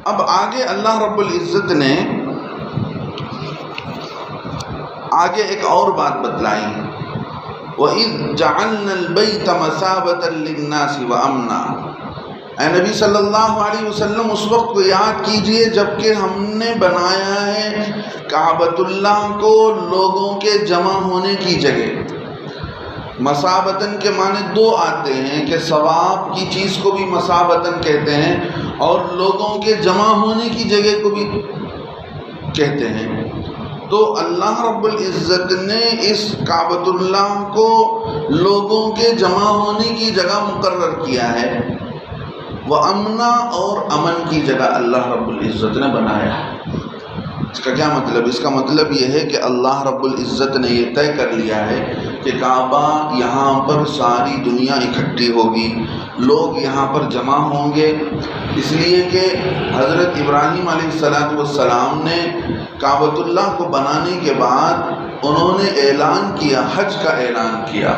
اب آگے اللہ رب العزت نے آگے ایک اور بات بتلائی، وَإِذْ جَعَلْنَا الْبَيْتَ مَثَابَةً لِلنَّاسِ وَأَمْنًا۔ اے نبی صلی اللہ علیہ وسلم اس وقت کو یاد کیجئے جب کہ ہم نے بنایا ہے کعبۃ اللہ کو لوگوں کے جمع ہونے کی جگہ۔ مثابتاً کے معنی دو آتے ہیں کہ ثواب کی چیز کو بھی مثابتاً کہتے ہیں اور لوگوں کے جمع ہونے کی جگہ کو بھی کہتے ہیں۔ تو اللہ رب العزت نے اس کعبۃ اللہ کو لوگوں کے جمع ہونے کی جگہ مقرر کیا ہے، وہ امنا اور امن کی جگہ اللہ رب العزت نے بنایا ہے۔ اس کا کیا مطلب؟ اس کا مطلب یہ ہے کہ اللہ رب العزت نے یہ طے کر لیا ہے کہ کعبہ یہاں پر ساری دنیا اکٹھی ہوگی، لوگ یہاں پر جمع ہوں گے، اس لیے کہ حضرت ابراہیم علیہ السلام نے کعبۃ اللہ کو بنانے کے بعد انہوں نے اعلان کیا، حج کا اعلان کیا۔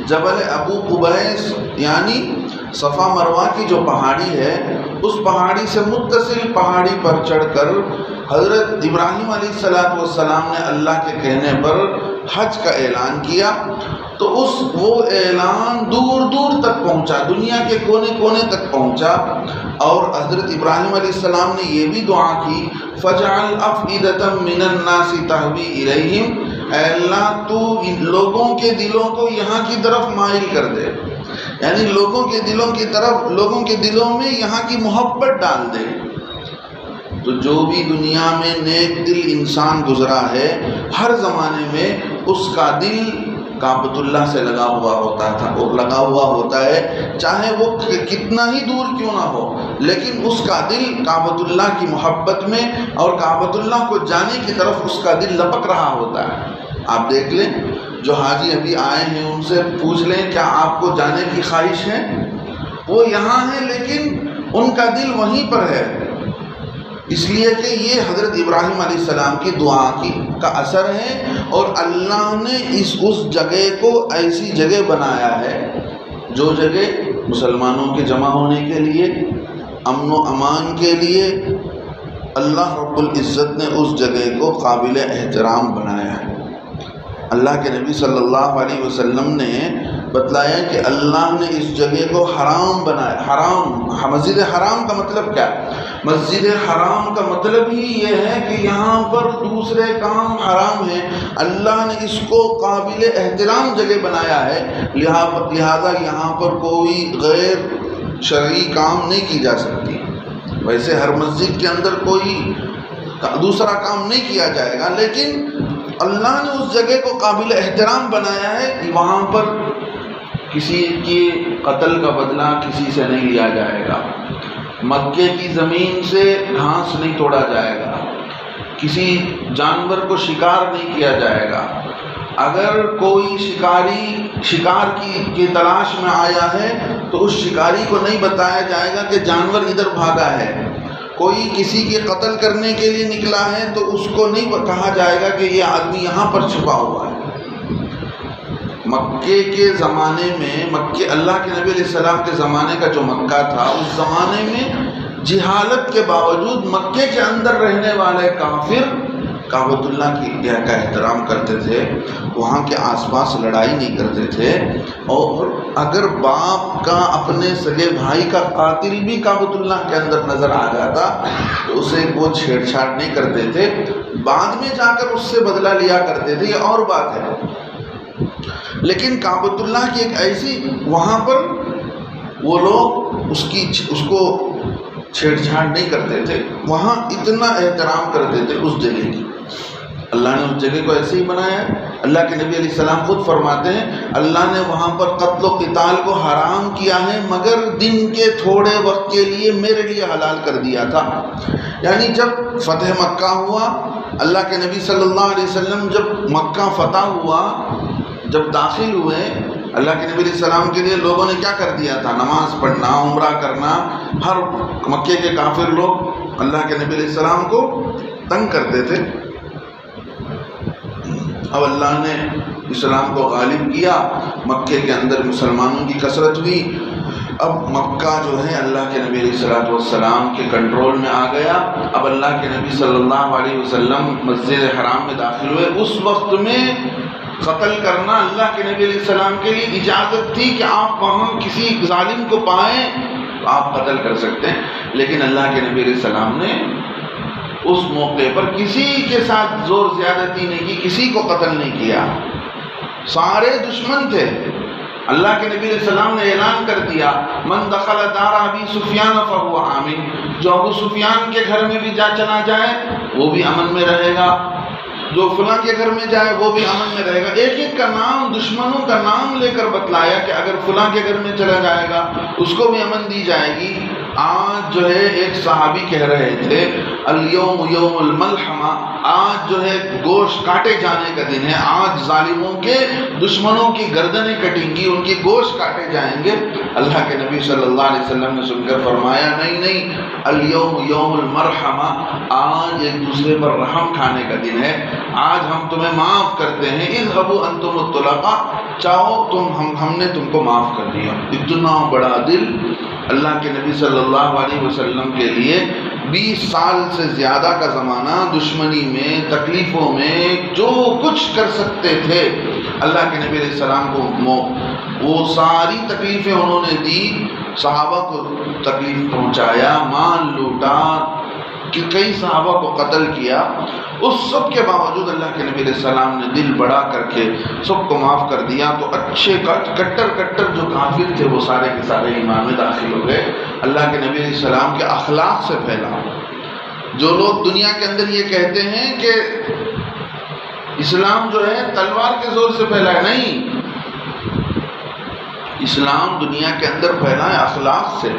جبل ابو قبیس یعنی صفا مروہ کی جو پہاڑی ہے، اس پہاڑی سے متصل پہاڑی پر چڑھ کر حضرت ابراہیم علیہ السلام نے اللہ کے کہنے پر حج کا اعلان کیا۔ تو وہ اعلان دور دور تک پہنچا، دنیا کے کونے کونے تک پہنچا، اور حضرت ابراہیم علیہ السلام نے یہ بھی دعا کی، فَجْعَلْ أَفْئِدَةً مِّنَ النَّاسِ تَهْوِي إِلَيْهِمْ، اے اللہ تو ان لوگوں کے دلوں کو یہاں کی طرف مائل کر دے، یعنی لوگوں کے دلوں کی طرف، لوگوں کے دلوں میں یہاں کی محبت ڈال دے۔ تو جو بھی دنیا میں نیک دل انسان گزرا ہے، ہر زمانے میں اس کا دل کعبۃ اللہ سے لگا ہوا ہوتا ہے، چاہے وہ کتنا ہی دور کیوں نہ ہو، لیکن اس کا دل کعبۃ اللہ کی محبت میں اور کعبۃ اللہ کو جانے کی طرف اس کا دل لپک رہا ہوتا ہے۔ آپ دیکھ لیں، جو حاجی ابھی آئے ہیں ان سے پوچھ لیں کیا آپ کو جانے کی خواہش ہے؟ وہ یہاں ہیں لیکن ان کا دل وہیں پر ہے، اس لیے کہ یہ حضرت ابراہیم علیہ السلام کی دعا کا اثر ہے، اور اللہ نے اس جگہ کو ایسی جگہ بنایا ہے جو جگہ مسلمانوں کے جمع ہونے کے لیے، امن و امان کے لیے، اللہ رب العزت نے اس جگہ کو قابل احترام بنایا ہے۔ اللہ کے نبی صلی اللہ علیہ وسلم نے بتلایا کہ اللہ نے اس جگہ کو حرام بنایا۔ حرام، مسجد حرام کا مطلب کیا؟ مسجد حرام کا مطلب ہی یہ ہے کہ یہاں پر دوسرے کام حرام ہیں، اللہ نے اس کو قابل احترام جگہ بنایا ہے، لہذا یہاں پر کوئی غیر شرعی کام نہیں کی جا سکتی۔ ویسے ہر مسجد کے اندر کوئی دوسرا کام نہیں کیا جائے گا، لیکن اللہ نے اس جگہ کو قابل احترام بنایا ہے کہ وہاں پر کسی کے قتل کا بدلہ کسی سے نہیں لیا جائے گا، مکے کی زمین سے گھاس نہیں توڑا جائے گا، کسی جانور کو شکار نہیں کیا جائے گا۔ اگر کوئی شکار کی تلاش میں آیا ہے تو اس شکاری کو نہیں بتایا جائے گا کہ جانور ادھر بھاگا ہے۔ کوئی کسی کے قتل کرنے کے لیے نکلا ہے تو اس کو نہیں کہا جائے گا کہ یہ آدمی یہاں پر چھپا ہوا ہے۔ مکے کے زمانے میں اللہ کے نبی علیہ السلام کے زمانے کا جو مکہ تھا، اس زمانے میں جہالت کے باوجود مکے کے اندر رہنے والے کافر کعبۃ اللہ کا احترام کرتے تھے، وہاں کے آس پاس لڑائی نہیں کرتے تھے، اور اگر باپ کا اپنے سگے بھائی کا قاتل بھی کعبۃ اللہ کے اندر نظر آ جاتا تو اسے وہ چھیڑ چھاڑ نہیں کرتے تھے، بعد میں جا کر اس سے بدلہ لیا کرتے تھے، یہ اور بات ہے۔ لیکن کعبۃ اللہ کی ایک ایسی، وہاں پر وہ لوگ اس کو چھیڑ چھاڑ نہیں کرتے تھے، وہاں اتنا احترام کرتے تھے اس جگہ کی۔ اللہ نے اس جگہ کو ایسے ہی بنایا ہے۔ اللہ کے نبی علیہ السلام خود فرماتے ہیں اللہ نے وہاں پر قتل و قتال کو حرام کیا ہے، مگر دن کے تھوڑے وقت کے لیے میرے لیے حلال کر دیا تھا۔ یعنی جب فتح مکہ ہوا، اللہ کے نبی صلی اللہ علیہ وسلم جب مکہ فتح ہوا، جب داخل ہوئے، اللہ کے نبی علیہ السلام کے لیے لوگوں نے کیا کر دیا تھا؟ نماز پڑھنا، عمرہ کرنا۔ ہر مکے کے کافر لوگ اللہ کے نبی علیہ السلام کو تنگ کرتے تھے۔ اب اللہ نے اسلام کو غالب کیا، مکے کے اندر مسلمانوں کی کثرت ہوئی، اب مکہ جو ہے اللہ کے نبی علیہ السلام کے کنٹرول میں آ گیا. اب اللہ کے نبی صلی اللہ علیہ وسلم مسجد حرام میں داخل ہوئے. اس وقت میں قتل کرنا اللہ کے نبی علیہ السلام کے لیے اجازت تھی کہ آپ وہاں کسی ظالم کو پائیں تو آپ قتل کر سکتے ہیں، لیکن اللہ کے نبی علیہ السلام نے اس موقع پر کسی کے ساتھ زور زیادتی نہیں کی، کسی کو قتل نہیں کیا. سارے دشمن تھے. اللہ کے نبی علیہ السلام نے اعلان کر دیا من دخل دار ابی سفیان فهو آمن، جو ابو سفیان کے گھر میں بھی چلا جائے وہ بھی امن میں رہے گا، جو فلاں کے گھر میں جائے وہ بھی امن میں رہے گا. ایک ایک کا نام، دشمنوں کا نام لے کر بتلایا کہ اگر فلاں کے گھر میں چلا جائے گا اس کو بھی امن دی جائے گی. آج جو ہے ایک صحابی کہہ رہے تھے الیوم یوم الملحمہ، آج جو ہے گوشت کاٹے جانے کا دن ہے، آج ظالموں کے دشمنوں کی گردنیں کٹیں گی، ان کی گوشت کاٹے جائیں گے. اللہ کے نبی صلی اللہ علیہ وسلم نے سن کر فرمایا نہیں، الیوم یوم المرحمہ، آج ایک دوسرے پر رحم کھانے کا دن ہے، آج ہم تمہیں معاف کرتے ہیں. اذهبوا انتم الطلقاء، چاہو تم، ہم نے تم کو معاف کر دیا. اتنا بڑا دل اللہ کے نبی صلی اللہ علیہ وسلم کے لیے. 20 سال سے زیادہ کا زمانہ دشمنی میں، تکلیفوں میں جو کچھ کر سکتے تھے اللہ کے نبی علیہ السلام کو وہ ساری تکلیفیں انہوں نے دی. صحابہ کو تکلیف پہنچایا، مال لوٹا، کہ کئی صحابہ کو قتل کیا. اس سب کے باوجود اللہ کے نبی علیہ السلام نے دل بڑا کر کے سب کو معاف کر دیا. تو اچھے کٹر جو کافر تھے وہ سارے کے سارے ایمان میں داخل ہو گئے. اللہ کے نبی علیہ السلام کے اخلاق سے پھیلا. جو لوگ دنیا کے اندر یہ کہتے ہیں کہ اسلام جو ہے تلوار کے زور سے پھیلا ہے، نہیں، اسلام دنیا کے اندر پھیلا ہے اخلاق سے،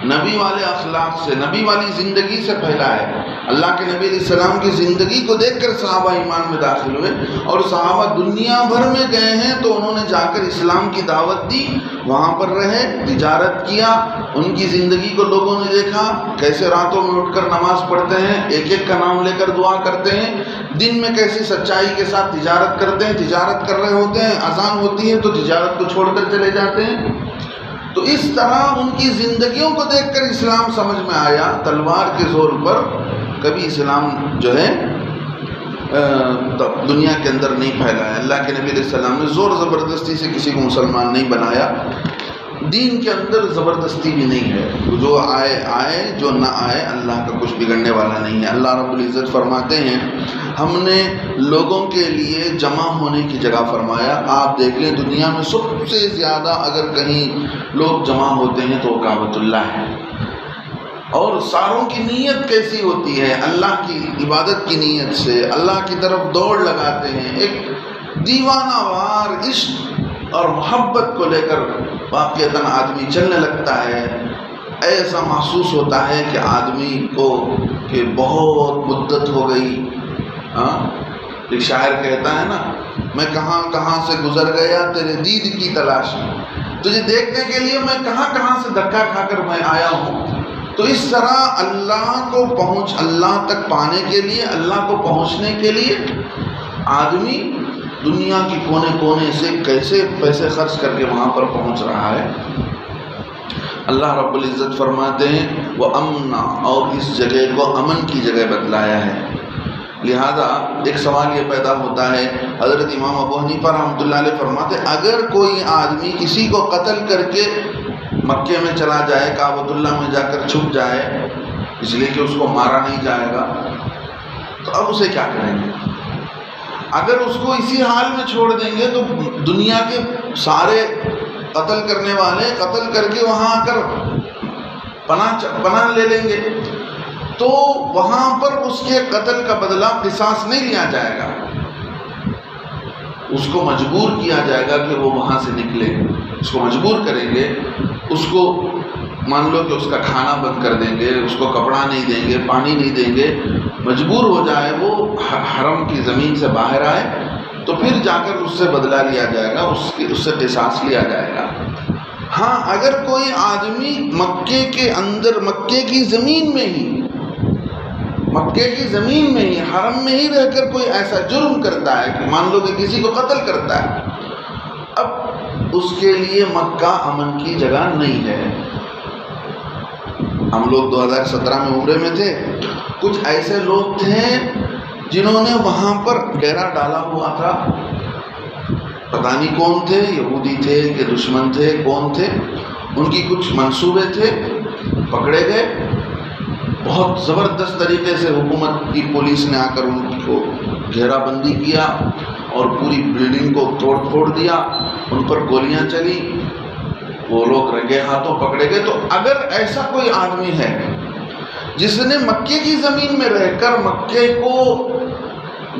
نبی والے اخلاق سے، نبی والی زندگی سے پھیلا ہے. اللہ کے نبی علیہ السلام کی زندگی کو دیکھ کر صحابہ ایمان میں داخل ہوئے. اور صحابہ دنیا بھر میں گئے ہیں تو انہوں نے جا کر اسلام کی دعوت دی، وہاں پر رہے، تجارت کیا. ان کی زندگی کو لوگوں نے دیکھا کیسے راتوں میں اٹھ کر نماز پڑھتے ہیں، ایک ایک کا نام لے کر دعا کرتے ہیں، دن میں کیسی سچائی کے ساتھ تجارت کرتے ہیں، تجارت کر رہے ہوتے ہیں، اذان ہوتی ہے تو تجارت کو چھوڑ کر چلے جاتے ہیں. تو اس طرح ان کی زندگیوں کو دیکھ کر اسلام سمجھ میں آیا. تلوار کے زور پر کبھی اسلام جو ہے دنیا کے اندر نہیں پھیلا ہے. اللہ کے نبی علیہ السلام نے زور زبردستی سے کسی کو مسلمان نہیں بنایا. دین کے اندر زبردستی بھی نہیں ہے، جو آئے جو نہ آئے اللہ کا کچھ بگڑنے والا نہیں ہے. اللہ رب العزت فرماتے ہیں ہم نے لوگوں کے لیے جمع ہونے کی جگہ فرمایا. آپ دیکھ لیں دنیا میں سب سے زیادہ اگر کہیں لوگ جمع ہوتے ہیں تو وہ کعبۃ اللہ ہے. اور ساروں کی نیت کیسی ہوتی ہے؟ اللہ کی عبادت کی نیت سے اللہ کی طرف دوڑ لگاتے ہیں. ایک دیوانہ وار عشق اور محبت کو لے کر واقعتاً آدمی چلنے لگتا ہے. ایسا محسوس ہوتا ہے کہ آدمی کو کہ بہت مدت ہو گئی. ایک شاعر کہتا ہے نا، میں کہاں کہاں سے گزر گیا تیرے دید کی تلاش میں، تجھے دیکھنے کے لیے میں کہاں کہاں سے دھکا کھا کر میں آیا ہوں. تو اس طرح اللہ تک پانے کے لیے، اللہ کو پہنچنے کے لیے آدمی دنیا کی کونے کونے سے کیسے پیسے خرچ کر کے وہاں پر پہنچ رہا ہے. اللہ رب العزت فرماتے ہیں وہ امنا، اور اس جگہ کو امن کی جگہ بتلایا ہے. لہذا ایک سوال یہ پیدا ہوتا ہے، حضرت امام ابو حنیفہ رحمۃ اللہ علیہ فرماتے ہیں اگر کوئی آدمی کسی کو قتل کر کے مکے میں چلا جائے، کعبۃ اللہ میں جا کر چھپ جائے، اس لیے کہ اس کو مارا نہیں جائے گا، تو اب اسے کیا کریں گے؟ اگر اس کو اسی حال میں چھوڑ دیں گے تو دنیا کے سارے قتل کرنے والے قتل کر کے وہاں آ کر پناہ لے لیں گے، تو وہاں پر اس کے قتل کا بدلہ قصاص نہیں لیا جائے گا. اس کو مجبور کیا جائے گا کہ وہ وہاں سے نکلے. اس کو مجبور کریں گے، اس کو مان لو کہ اس کا کھانا بند کر دیں گے، اس کو کپڑا نہیں دیں گے، پانی نہیں دیں گے، مجبور ہو جائے وہ حرم کی زمین سے باہر آئے تو پھر جا کر اس سے بدلہ لیا جائے گا، اس سے قصاص لیا جائے گا. ہاں اگر کوئی آدمی مکے کے اندر مکے کی زمین میں ہی حرم میں ہی رہ کر کوئی ایسا جرم کرتا ہے کہ مان لو کہ کسی کو قتل کرتا ہے، اب اس کے لیے مکہ امن کی جگہ نہیں ہے۔ ہم لوگ 2017 میں عمرے میں تھے، کچھ ایسے لوگ تھے جنہوں نے وہاں پر ڈیرا ڈالا ہوا تھا، پتہ نہیں کون تھے، یہودی تھے کہ دشمن تھے، کون تھے، ان کی کچھ منصوبے تھے، پکڑے گئے۔ بہت زبردست طریقے سے حکومت کی پولیس نے آ کر ان کو گھیرا بندی کیا اور پوری بلڈنگ کو توڑ پھوڑ دیا، ان پر گولیاں چلی، وہ لوگ رنگے ہاتھوں پکڑے گئے۔ تو اگر ایسا کوئی آدمی ہے جس نے مکے کی زمین میں رہ کر مکے کو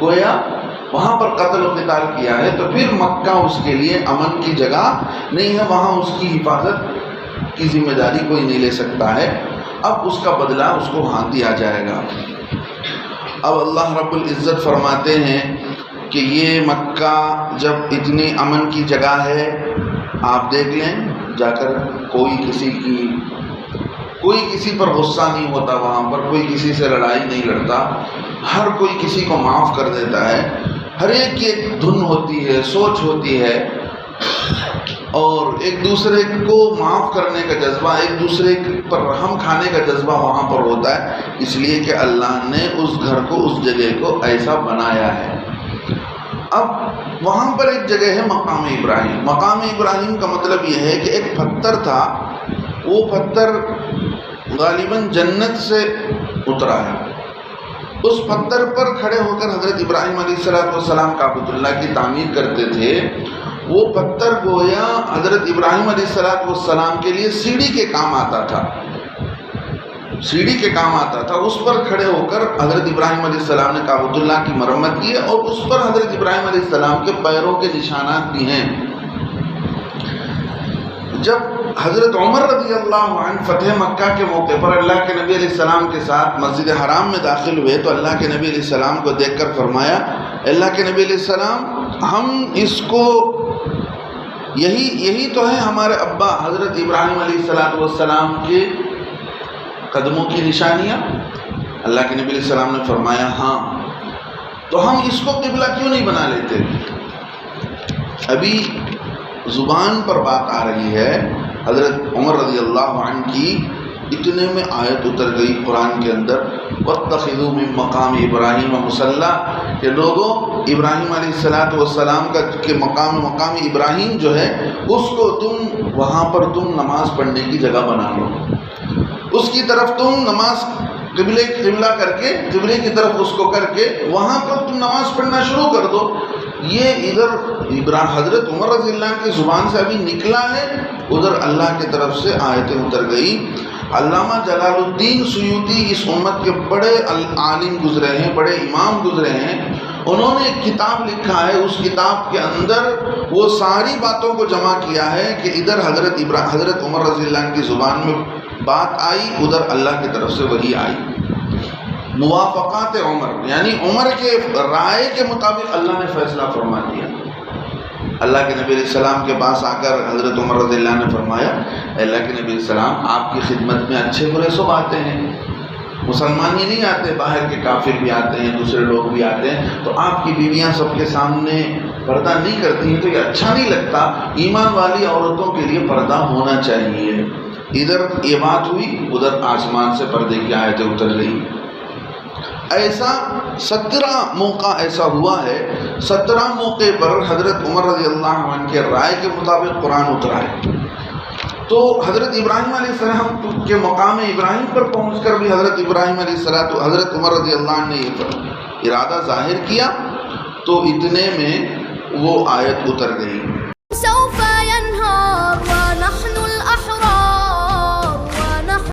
گویا وہاں پر قتل و قتال کیا ہے، تو پھر مکہ اس کے لیے امن کی جگہ نہیں ہے، وہاں اس کی حفاظت کی ذمہ داری کوئی نہیں لے سکتا ہے۔ اب اس کا بدلہ اس کو وہاں دیا جائے گا۔ اب اللہ رب العزت فرماتے ہیں کہ یہ مکہ جب اتنی امن کی جگہ ہے، آپ دیکھ لیں جا کر، کوئی کسی پر غصہ نہیں ہوتا، وہاں پر کوئی کسی سے لڑائی نہیں لڑتا، ہر کوئی کسی کو معاف کر دیتا ہے، ہر ایک کی ایک دھن ہوتی ہے، سوچ ہوتی ہے، اور ایک دوسرے کو معاف کرنے کا جذبہ، ایک دوسرے پر رحم کھانے کا جذبہ وہاں پر ہوتا ہے، اس لیے کہ اللہ نے اس گھر کو، اس جگہ کو ایسا بنایا ہے۔ اب وہاں پر ایک جگہ ہے مقام ابراہیم۔ مقام ابراہیم کا مطلب یہ ہے کہ ایک پتھر تھا، وہ پتھر غالباً جنت سے اترا ہے۔ اس پتھر پر کھڑے ہو کر حضرت ابراہیم علیہ السلام کعبۃ اللہ کی تعمیر کرتے تھے۔ وہ پتھر گویا حضرت ابراہیم علیہ السلام کے لیے سیڑھی کے کام آتا تھا، سیڑھی کے کام آتا تھا۔ اس پر کھڑے ہو کر حضرت ابراہیم علیہ السلام نے کعبۃ اللہ کی مرمت کی، اور اس پر حضرت ابراہیم علیہ السلام کے پیروں کے نشانات بھی ہیں۔ جب حضرت عمر رضی اللہ عنہ فتح مکہ کے موقع پر اللہ کے نبی علیہ السلام کے ساتھ مسجد حرام میں داخل ہوئے تو اللہ کے نبی علیہ السلام کو دیکھ کر فرمایا، اللہ کے نبی علیہ السلام، ہم اس کو یہی تو ہے ہمارے ابا حضرت ابراہیم علیہ السلام کے قدموں کی نشانیاں؟ اللہ کے نبی علیہ السلام نے فرمایا ہاں۔ تو ہم اس کو قبلہ کیوں نہیں بنا لیتے؟ ابھی زبان پر بات آ رہی ہے، حضرت عمر رضی اللہ عنہ کی اتنے میں آیت اتر گئی قرآن کے اندر، وَاتَّخِذُوا مِن مَقَامِ إِبْرَاهِيمَ مُصَلًّى، کہ لوگوں ابراہیم علیہ السلام کا کہ مقام ابراہیم جو ہے اس کو تم وہاں پر تم نماز پڑھنے کی جگہ بنا لو، اس کی طرف تم نماز قبلہ کر کے، قبلے کی طرف اس کو کر کے وہاں پر تم نماز پڑھنا شروع کر دو۔ یہ ادھر حضرت عمر رضی اللہ عنہ کی زبان سے ابھی نکلا ہے، ادھر اللہ کی طرف سے آیتیں اتر گئی۔ علامہ جلال الدین سیوطی اس امت کے بڑے عالم گزرے ہیں، بڑے امام گزرے ہیں، انہوں نے ایک کتاب لکھا ہے، اس کتاب کے اندر وہ ساری باتوں کو جمع کیا ہے کہ ادھر حضرت عمر رضی اللہ عنہ کی زبان میں بات آئی، ادھر اللہ کی طرف سے وحی آئی۔ موافقات عمر، یعنی عمر کے رائے کے مطابق اللہ نے فیصلہ فرما دیا۔ اللہ کے نبی علیہ السلام کے پاس آ کر حضرت عمر رضی اللہ عنہ نے فرمایا، اللہ کے نبی علیہ السلام، آپ کی خدمت میں اچھے برے سب آتے ہیں، مسلمان ہی نہیں آتے، باہر کے کافر بھی آتے ہیں، دوسرے لوگ بھی آتے ہیں، تو آپ کی بیویاں سب کے سامنے پردہ نہیں کرتی ہیں تو یہ اچھا نہیں لگتا، ایمان والی عورتوں کے لیے پردہ ہونا چاہیے۔ ادھر یہ بات ہوئی، ادھر آسمان سے پردے کی آیتیں اتر گئی۔ ایسا 17 موقع ایسا ہوا ہے، 17 موقع پر حضرت عمر رضی اللہ عنہ کے رائے کے مطابق قرآن اترا ہے۔ تو حضرت ابراہیم علیہ السلام کے مقام ابراہیم پر پہنچ کر بھی حضرت عمر رضی اللہ عنہ نے یہ ارادہ ظاہر کیا، تو اتنے میں وہ آیت اتر گئی۔